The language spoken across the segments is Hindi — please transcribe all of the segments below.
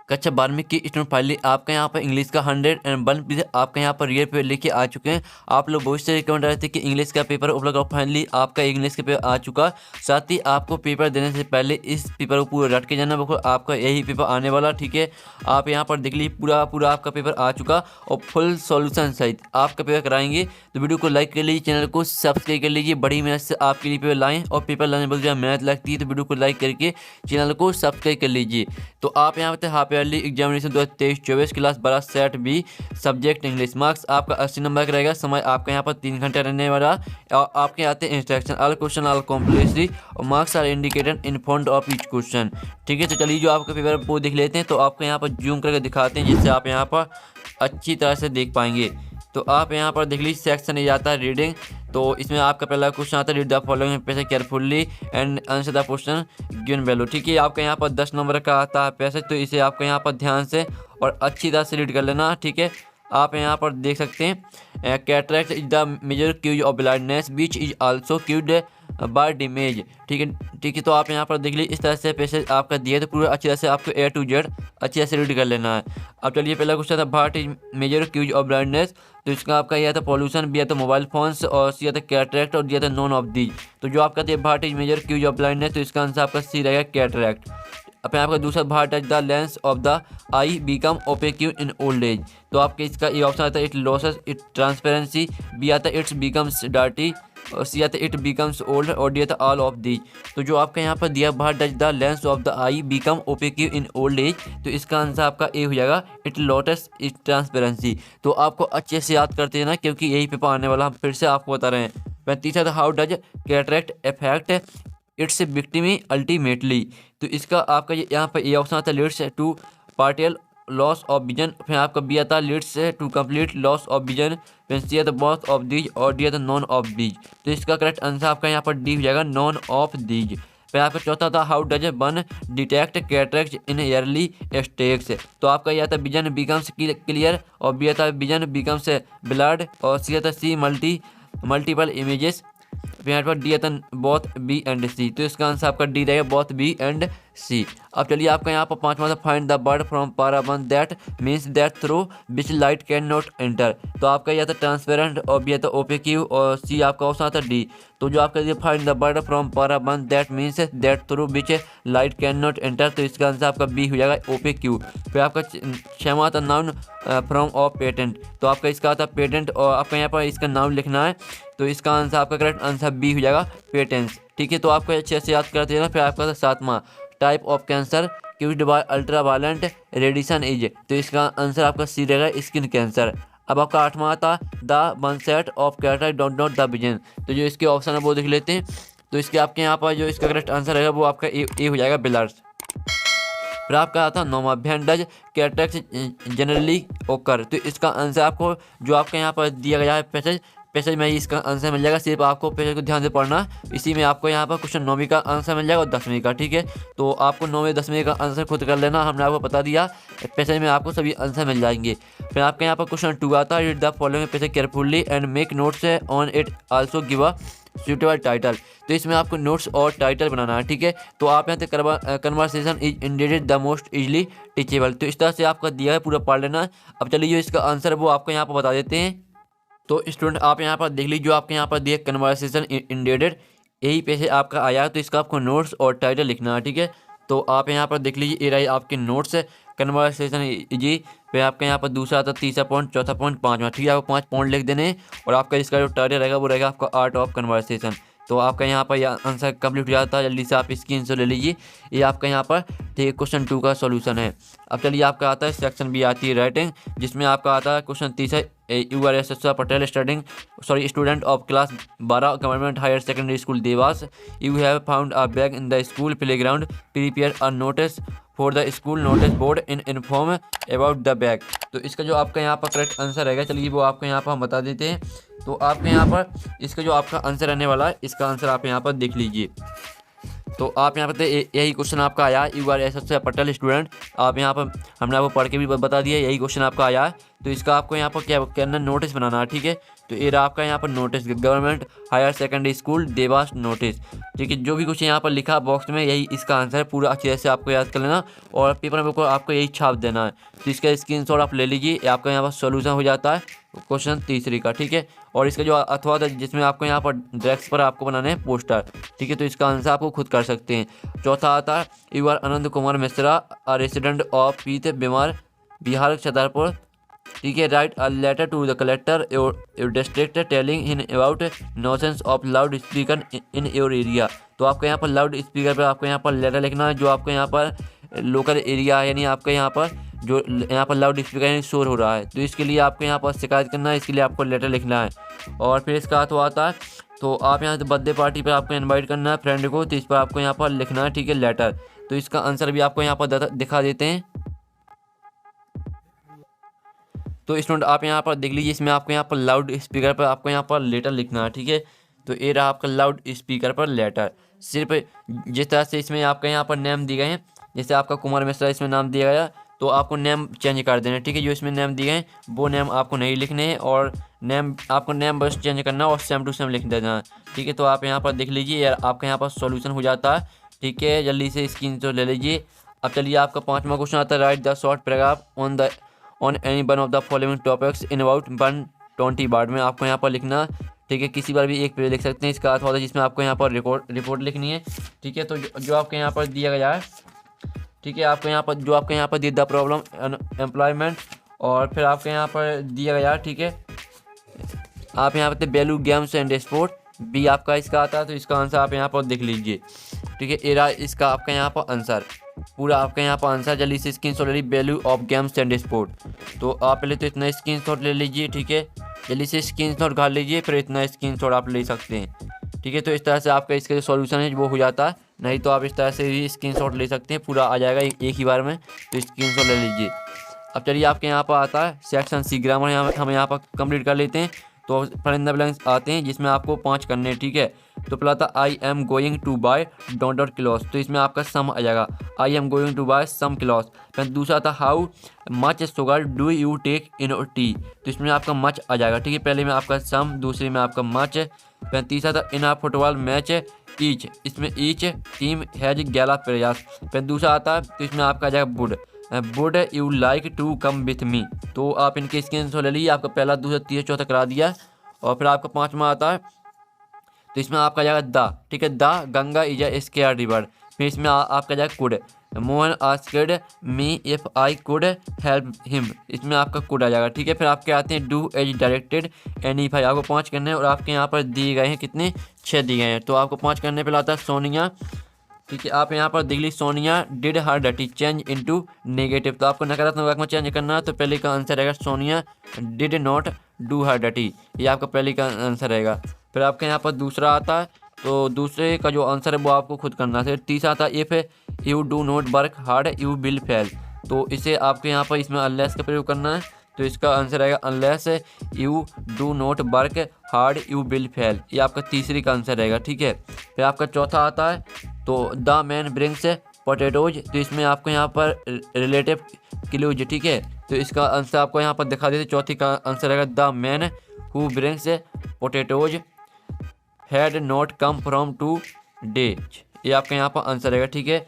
कक्षा 12वीं की स्टूडेंट फाइनली आपका यहाँ पर इंग्लिश का 101 पीस आपका यहाँ पर रियल पेपर लेके आ चुके हैं। आप लोग बहुत से रिकमेंड रहे थे कि इंग्लिश का पेपर उपलब्ध, और फाइनली आपका इंग्लिश का पेपर आ चुका। साथ ही आपको पेपर देने से पहले इस पेपर को पूरा रट के जाना, बिल्कुल आपका यही पेपर आने वाला, ठीक है। आप यहाँ पर देख लीजिए पूरा आपका पेपर आ चुका और फुल सॉल्यूशन सहित आपका पेपर कराएंगे। तो वीडियो को लाइक कर लीजिए, चैनल को सब्सक्राइब कर लीजिए। बड़ी मेहनत से आपके लिए पेपर लाएँ और पेपर लाने में बहुत मेहनत लगती है, तो वीडियो को लाइक करके चैनल को सब्सक्राइब कर लीजिए। तो आप यहाँ पर half yearly examination 2023-24 class 12 set be subject English, marks आपका 80 नंबर का रहेगा। समय आपका यहाँ पर 3 घंटे रहने वाला। और आपके आते हैं instruction, all question all completely और marks are indicated in front of each question, ठीक है। तो चलिए जो आपका पेपर वो देख लेते हैं। तो आपको यहाँ पर जूम करके दिखाते हैं जिससे आप यहाँ पर अच्छी तरह से देख पाएंगे। तो आप यहाँ पर देख लीजिए सेक्शन ये आता है रीडिंग। तो इसमें आपका पहला क्वेश्चन आता है, read the following passage carefully and answer the question given value, ठीक है। आपका यहाँ पर 10 नंबर का आता है पैसेज, तो इसे आपका यहाँ पर ध्यान से और अच्छी तरह से रीड कर लेना, ठीक है। आप यहाँ पर देख सकते हैं cataract is the major cause of blindness which is also cured by damage, ठीक है। तो आप यहाँ पर देख लीजिए इस तरह से पैसेज आपका दिया, तो पूरा अच्छी तरह से आपको A to Z अच्छी तरह से रीड कर लेना है। अब चलिए पहला क्वेश्चन था, what is major cause of blindness. तो इसका आपका यह था पॉल्यूशन, बी था मोबाइल फोन्स, और सी था कैटरैक्ट, और दिया था नॉन ऑफ दी। तो जो आपका था what is major cause of blindness, तो इसका आंसर आपका सी रहेगा कैटरैक्ट। अपने आपका दूसरा भार touch the lens of the eye become opaque in old age. तो आपके इसका ये ऑप्शन आता है it loses it transparency, B आता है इट्स बिकम्स डार्टी, और सी आता है इट बिकम्स ओल्ड, और डी आता ऑल ऑफ दी। तो जो आपका यहाँ पर दिया भार touch the lens of the eye become opaque in old age, तो इसका आंसर आपका ए हो जाएगा इट लॉसेस इट ट्रांसपेरेंसी। तो आपको अच्छे से याद करते हैं ना, क्योंकि यही पेपर आने वाला, हम फिर से आपको बता रहे हैं। तीसरा था how does cataract affect its victims ultimately. तो इसका आपका यहाँ पर ये ऑप्शन आता है leads to partial loss of vision, फिर आपका बी आता है leads to complete loss of vision, फिर सी आता बोथ ऑफ दीज, और डी आता नॉन ऑफ दीज। तो इसका करेक्ट आंसर आपका यहाँ पर डी हो जाएगा नॉन ऑफ दीज। फिर आपका चौथा था how does one detect cataract in yearly stakes. तो आपका यह था विजन बिकम्स क्लियर, और बी आता विजन बिकम्स ब्लड, और सी आता सी मल्टीपल इमेजेस, फिर पर डी आता बोथ बी एंड सी। तो इसका आंसर आपका डी रहेगा बोथ बी एंड सी। अब चलिए आपका यहाँ पर पांचवा था फाइंड द बर्ड फ्रॉम पारा one that means that through which light can not enter. तो आपका यह था ट्रांसपेरेंट, और बी आता ओपेक्यू, और सी आपका ऑप्शन आता डी। तो जो आपका फाइंड द बर्ड फ्रॉम पारा one that means that through which light can not enter, तो इसका आंसर आपका बी हो जाएगा ओपेक्यू। फिर आपका छठवां था नाउन फ्रॉम ऑफ पेटेंट। तो आपका इसका आता पेटेंट, और आपका यहाँ पर इसका नाम लिखना है। तो इसका आंसर आपका करेक्ट आंसर बी हो जाएगा पेटेंट्स, ठीक है। तो आपको अच्छे से याद करते हैं ना। फिर आपका सातवां type of cancer caused by ultra violent radiation is. तो इसका आंसर आपका सी रहेगा स्किन कैंसर। अब आपका आठवां था the one set of cataract don't not the vision. तो जो इसके ऑप्शन है वो देख लेते हैं। तो इसके आपके यहाँ पर जो इसका करेक्ट आंसर रहेगा वो आपका ए हो जाएगा बिलर्स। फिर आपका आता नौवां व्हेन डज कैटरैक्ट जनरली ओकर। तो इसका आंसर आपको जो आपका यहाँ पर दिया गया है पैसेज में ही इसका आंसर मिल जाएगा। सिर्फ आपको पैसेज को ध्यान से पढ़ना, इसी में आपको यहाँ पर क्वेश्चन 9वीं का आंसर मिल जाएगा और 10वीं का, ठीक है। तो आपको 9वीं 10वीं का आंसर खुद कर लेना, हमने आपको बता दिया। पैसेज में आपको सभी आंसर मिल जाएंगे। फिर आपके यहाँ पर क्वेश्चन 2 आता है read the following passage carefully and make notes on it also give a suitable title. तो इसमें आपको नोट्स और टाइटल बनाना है, ठीक है। तो आप यहाँ से conversation is indeed the most easily teachable. तो इस तरह से आपका दिया है, पूरा पढ़ लेना। अब चलिए जो इसका आंसर है वो आपको यहाँ पर बता देते हैं। तो स्टूडेंट आप यहाँ पर देख लीजिए जो आपके यहाँ पर दिया कन्वर्सेशन इंडेडेड, यही पैसे आपका आया। तो इसका आपको नोट्स और टाइटल लिखना है, ठीक है। तो आप यहाँ पर देख लीजिए ये रही आपके नोट्स कन्वर्सेशन जी। फिर आपके यहाँ पर दूसरा आता तीसरा पॉइंट, चौथा पॉइंट, पाँचवा, ठीक है। आपको 5 पॉइंट लिख देने हैं। और आपका इसका जो टाइटल रहेगा वो रहेगा आपका आर्ट ऑफ कन्वर्सेशन। तो आपका यहाँ पर यह आंसर कंप्लीट हो जाता है। जल्दी से आप स्क्रीनशॉट ले लीजिए। ये आपका यहाँ पर ठीक है क्वेश्चन 2 का सॉल्यूशन है। अब चलिए आपका आता है सेक्शन बी आती है राइटिंग, जिसमें आपका आता है क्वेश्चन 30 है you are S Patel student of class 12 government higher secondary school Dewas. You have found a bag in the school playground, prepare a notice for the school notice board in inform about the bag. तो इसका जो आपका यहाँ पर करेक्ट आंसर रहेगा, चलिए वो आपको यहाँ पर हम बता देते हैं। तो आपके यहाँ पर इसका जो आपका आंसर रहने वाला है, इसका आंसर आप यहाँ पर देख लीजिए। तो आप यहाँ पर यही क्वेश्चन आपका आया you are S Patel student. आप यहाँ पर हमने आपको पढ़ के भी बता दिया, यही क्वेश्चन आपका आया है। तो इसका आपको यहाँ पर क्या करना, नोटिस बनाना है, ठीक है। तो ये रहा आपका यहाँ पर notice, government higher secondary school Dewas notice. ठीक है, जो भी कुछ यहाँ पर लिखा बॉक्स में यही इसका आंसर है, पूरा अच्छे से आपको याद कर लेना और पेपर में आपको यही छाप देना है। तो इसका स्क्रीनशॉट आप ले लीजिए, आपका यहाँ पर सोल्यूशन हो जाता है क्वेश्चन 3 का। ठीक है, और इसका जो अथवा था जिसमें आपको यहाँ पर डेस्क पर आपको बनाने हैं पोस्टर। ठीक है, तो इसका आंसर आपको खुद कर सकते हैं। चौथा आता है you are Anand Kumar Mishra, a resident of पीत बीमार, बिहार छतरपुर। ठीक है, write a letter to the collector your district telling him about nuisance of loud speaker in your area. तो आपको यहाँ पर लाउड स्पीकर पर आपको यहाँ पर लेटर लिखना है, जो आपको यहाँ पर लोकल एरिया है, यानी आपके यहाँ पर जो यहाँ पर लाउड स्पीकर शोर हो रहा है, तो इसके लिए आपको यहाँ पर शिकायत करना है, इसके लिए आपको लेटर लिखना है। और फिर इसका अर्थ आता है, तो आप यहाँ से बर्थडे पार्टी पर आपको इनवाइट करना है फ्रेंड को, तो इस पर आपको यहाँ पर लिखना है। ठीक है, लेटर। तो इसका आंसर भी आपको यहाँ पर दिखा देते हैं। तो स्टूडेंट आप यहाँ पर देख लीजिए, इसमें आपको यहाँ पर लाउड स्पीकर पर आपको यहाँ पर लेटर लिखना है। ठीक है, तो ये रहा आपका लाउड स्पीकर पर लेटर। सिर्फ जिस तरह से इसमें आपका यहाँ पर नेम दिए गए हैं, जैसे आपका कुमार मिश्रा इसमें नाम दिया गया, तो आपको नेम चेंज कर देना है। ठीक है, जो इसमें नेम दिए हैं वो नेम आपको नहीं लिखने हैं, और नेम आपको नेम बस चेंज करना है और सेम टू सेम लिख देना है। ठीक है, तो आप यहाँ पर देख लीजिए यार, आपका यहाँ पर सॉल्यूशन हो जाता है। ठीक है, जल्दी से स्क्रीनशॉट ले लीजिए। अब चलिए आपका 5वां क्वेश्चन आता है, right the short paragraph on any one of the following topics in about 120 word में आपको यहाँ पर लिखना। ठीक है, किसी बार भी एक पेज लिख सकते हैं, इसका अर्थ होता है जिसमें आपको यहाँ पर रिपोर्ट लिखनी है। ठीक है, तो जो आपके यहाँ पर दिया गया है, ठीक है, आपको यहाँ पर जो आपके यहाँ पर द प्रॉब्लम एम्प्लॉयमेंट, और फिर आपके यहाँ पर दिया गया। ठीक है, आप यहाँ पर value games and sport B आपका इसका आता है, तो इसका आंसर आप यहाँ पर देख लीजिए। ठीक है, एरा इसका आपका यहाँ पर आंसर, पूरा आपका यहाँ पर आंसर। जल्दी से स्क्रीनशॉट ले लीजिए, value of games and sport. तो आप पहले तो इतना स्क्रीनशॉट ले लीजिए। ठीक है, जल्दी से स्क्रीनशॉट कर लीजिए, फिर इतना स्क्रीनशॉट आप ले सकते हैं। ठीक है, तो इस तरह से आपका इसका जो सॉल्यूशन है वो हो जाता है, नहीं तो आप इस तरह से भी स्क्रीनशॉट ले सकते हैं, पूरा आ जाएगा एक ही बार में। तो स्क्रीनशॉट ले लीजिए। अब चलिए आपके यहाँ पर आता है सेक्शन सी ग्रामर, हम यहाँ पर कंप्लीट कर लेते हैं। तो फिल इन द ब्लैंक्स आते हैं, जिसमें आपको 5 करने हैं। ठीक है, तो पहला था I am going to buy dot cloth, तो इसमें आपका सम आ जाएगा, I am going to buy some cloth. फिर दूसरा था how much sugar do you take in tea, तो इसमें आपका मच आ जाएगा। ठीक है, पहले में आपका सम, दूसरे में आपका मच। फिर तीसरा था in a football match each, इसमें ईच टीम हैज 11 प्लेयर्स। फिर दूसरा आता है, तो इसमें आपका आ जाएगा would you like to come with me. तो आप इनके स्क्रीनशॉट ले लीजिए, आपका पहला दूसरा तीसरा चौथा करा दिया। और फिर आपका 5वां आता है, तो इसमें आपका जाएगा द। ठीक है, the Ganga is a square river. फिर इसमें आपका जाएगा could, Mohan asked me if I could help him, इसमें आपका कुड आ जाएगा। ठीक है, फिर आपके आते हैं do as directed any five, आपको 5 करने हैं, और आपके यहाँ पर दिए गए हैं कितने, 6 दिए गए हैं। तो आपको 5 करने पर आता है सोनिया। ठीक है, आप यहाँ पर देख लीजिए, Sonia did her duty change into negative, तो आपको नकारात्मक वाक्य में चेंज करना है। तो पहले का आंसर रहेगा Sonia did not do her डटी, ये आपका पहले का आंसर रहेगा। फिर आपके यहाँ पर दूसरा आता है, तो दूसरे का जो आंसर है वो आपको खुद करना है। तीसरा आता है if you do not work hard you will fail, तो इसे आपके यहाँ पर इसमें अनलेस का प्रयोग करना है। तो इसका आंसर आएगा unless you do not work hard you will fail, ये आपका तीसरी का आंसर रहेगा। ठीक है, फिर आपका चौथा आता है, तो द मैन ब्रिंग्स पोटैटोज, तो इसमें आपको यहाँ पर रिलेटिव क्लूज। ठीक है, तो इसका आंसर आपको यहाँ पर दिखा देते। चौथी का आंसर रहेगा the man who brings potatoes had not come from today, ये आपका यहाँ पर आंसर रहेगा। ठीक है,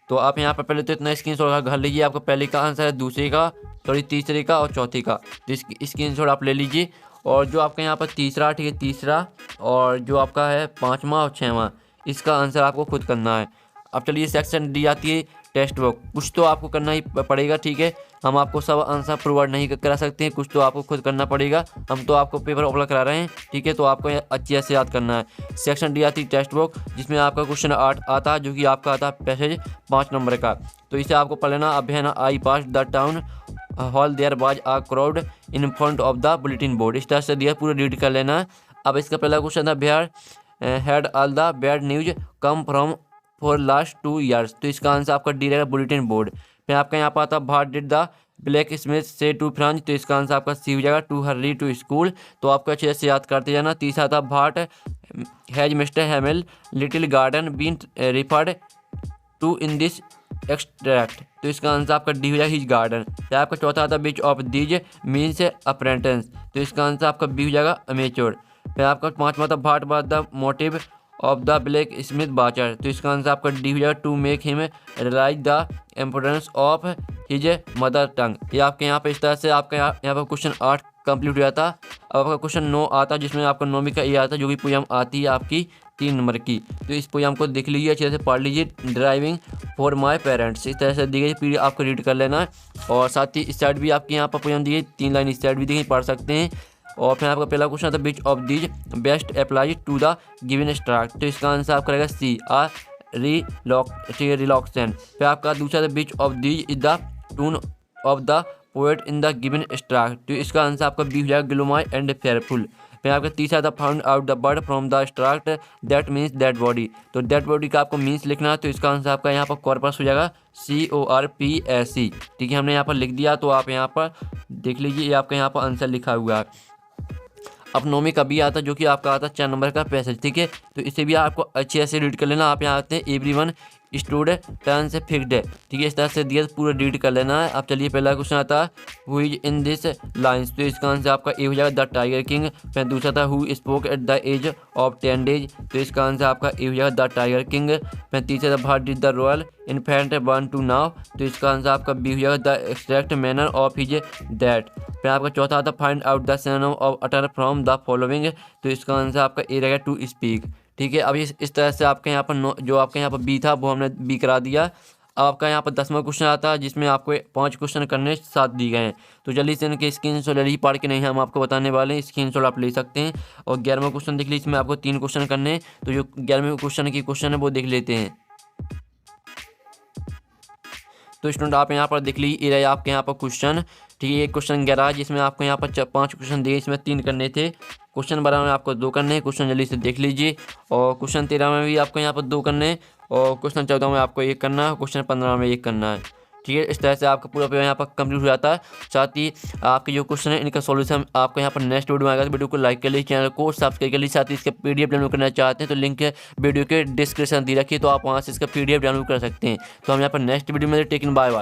तो आप यहाँ पर पहले तो इतना स्क्रीनशॉट घर लीजिए, आपका पहले का आंसर है, दूसरे का, सॉरी तीसरे का और चौथी का, तो स्क्रीनशॉट आप ले लीजिए। और जो आपका यहाँ पर तीसरा, ठीक है, तीसरा और जो आपका है 5वां और 6वां, इसका आंसर आपको खुद करना है। अब चलिए सेक्शन डी आती है टेक्स्ट बुक, कुछ तो आपको करना ही पड़ेगा। ठीक है, हम आपको सब आंसर प्रोवाइड नहीं करा सकते हैं, कुछ तो आपको खुद करना पड़ेगा, हम तो आपको पेपर उपलब्ध करा रहे हैं। ठीक है, तो आपको अच्छे से याद करना है। सेक्शन डी आती है टेक्स्ट बुक, जिसमें आपका क्वेश्चन 8 आता है, जो कि आपका आता है पैसेज 5 नंबर का। तो इसे आपको पढ़ लेना। अभियान I pass the town hall there was a crowd in front of the bulletin board, इस तरह से दिया, पूरा रीड कर लेना। अब इसका पहला क्वेश्चन था Bihar had all the bad news come from for last 2 years, तो इसका आंसर आपका डी रहेगा बुलेटिन बोर्ड। फिर आपका यहाँ पर आता भाट डिड द ब्लैक स्मिथ से टू फ्रांच, तो इसका आंसर आपका सी हो जाएगा टू हर्री टू स्कूल, तो आपको अच्छे से याद करते जाना। तीसरा था what has mister Hamel little garden been referred to in this extract, तो इसका आंसर आपका डी हो जाएगा हिज गार्डन। फिर आपका चौथा आता है which of these means apprentice, तो इसका आंसर आपका बी हो जाएगा अमेच्योर। फिर आपका पांचवा था what was the motive of the black smith बाचर, तो इसका आंसर आपका डी हो जाएगा to make him realise the importance of his mother tongue. ये आपके यहाँ पे इस तरह से आपका यहाँ पर क्वेश्चन 8 कंप्लीट हो जाता। अब आपका क्वेश्चन 9 आता है जिसमें आपका 9वीं का ये आता है जो कि पोयम आती है आपकी 3 नंबर की। तो इस पोयम को देख लीजिए, अच्छे से पढ़ लीजिए। ड्राइविंग फॉर माय पेरेंट्स, इस तरह से दी गई पीडी आपको रीड कर लेना है। और साथ ही इस साइड भी आपके यहाँ पर पोयम दी गई 3 लाइन इस साइड भी दी गई, पढ़ सकते हैं। और फिर आपका पहला क्वेश्चन आता है which of these best applies to the given extract, तो इसका आंसर आपका रहेगा सी रिलॉक्सेंट। फिर आपका दूसरा था which of these is the tone of the poet in the given extract, तो इसका आंसर आपका बी हो जाएगा ग्लूमाई एंड फेयरफुल। फिर आपका तीसरा था found out the word from the struct that means that body, तो दैट बॉडी का आपको मीन्स लिखना है, तो इसका आंसर आपका यहाँ पर कॉर्पस हो जाएगा CORPS। ठीक है, हमने यहाँ पर लिख दिया, तो आप यहाँ पर देख लीजिए, ये आपका यहाँ पर आंसर लिखा हुआ है। अब 9वीं का भी आता जो कि आपका आता 4 नंबर का पैसेज। ठीक है, तो इसे भी आपको अच्छे से रीड कर लेना। आप यहाँ आते हैं एवरीवन स्टूड टर्न से फिक्स्ड है। ठीक है, इस तरह से दिया पूरा रीड कर लेना है। अब चलिए पहला क्वेश्चन आता है who is in this lines, तो इसका आंसर आपका ए हो जाएगा द टाइगर किंग। फिर दूसरा था who spoke at the age of 10 days, तो इसका आंसर आपका ए हो जाएगा द टाइगर किंग। फिर तीसरा था what did the royal infant want to know, तो इसका आंसर आपका बी हो जाएगा the extract manner of his that. फिर आपका चौथा आता find out the synonym of utter from the following, तो इसका आंसर आपका ए रहेगा टू स्पीक। ठीक है, अब इस तरह से आपके यहाँ पर जो आपके यहाँ पर बी था वो हमने बी करा दिया। अब आपका यहाँ पर 10वां क्वेश्चन आता है जिसमें आपको 5 क्वेश्चन करने 7 दिए गए हैं, तो जल्दी से इनके स्क्रीनशॉट ले लीजिए, पढ़ के नहीं हम आपको बताने वाले हैं, स्क्रीनशॉट आप ले सकते हैं। और 11वां क्वेश्चन देख लीजिए, इसमें आपको 3 क्वेश्चन करने हैं, तो जो 11वें क्वेश्चन की क्वेश्चन है वो देख लेते हैं। तो स्टूडेंट आप यहाँ पर देख लीजिए, ये रहे आपके यहाँ पर क्वेश्चन। ठीक है, एक क्वेश्चन 11 है जिसमें आपको यहाँ पर 5 क्वेश्चन दिए, इसमें 3 करने थे। क्वेश्चन 12 में आपको 2 करने हैं, क्वेश्चन जल्दी से देख लीजिए। और क्वेश्चन 13 में भी आपको यहाँ पर 2 करने हैं, और क्वेश्चन 14 में आपको 1 करना है, क्वेश्चन 15 में 1 करना है। ठीक है, इस तरह से आपका पूरा पेपर यहाँ पर कंप्लीट हो जाता है। साथ ही आपके जो क्वेश्चन है इनका सॉल्यूशन आपको यहाँ पर नेक्स्ट वीडियो में आएगा, तो वीडियो को लाइक कर लीजिए, चैनल को सब्सक्राइब कर लीजिए। साथ ही इसका PDF डाउनलोड करना चाहते हैं तो लिंक वीडियो के डिस्क्रिप्शन दी रखिए, तो आप वहाँ से इसका PDF डाउनलोड कर सकते हैं। तो हम यहाँ पर नेक्स्ट वीडियो में टेकिंग बाय बाय।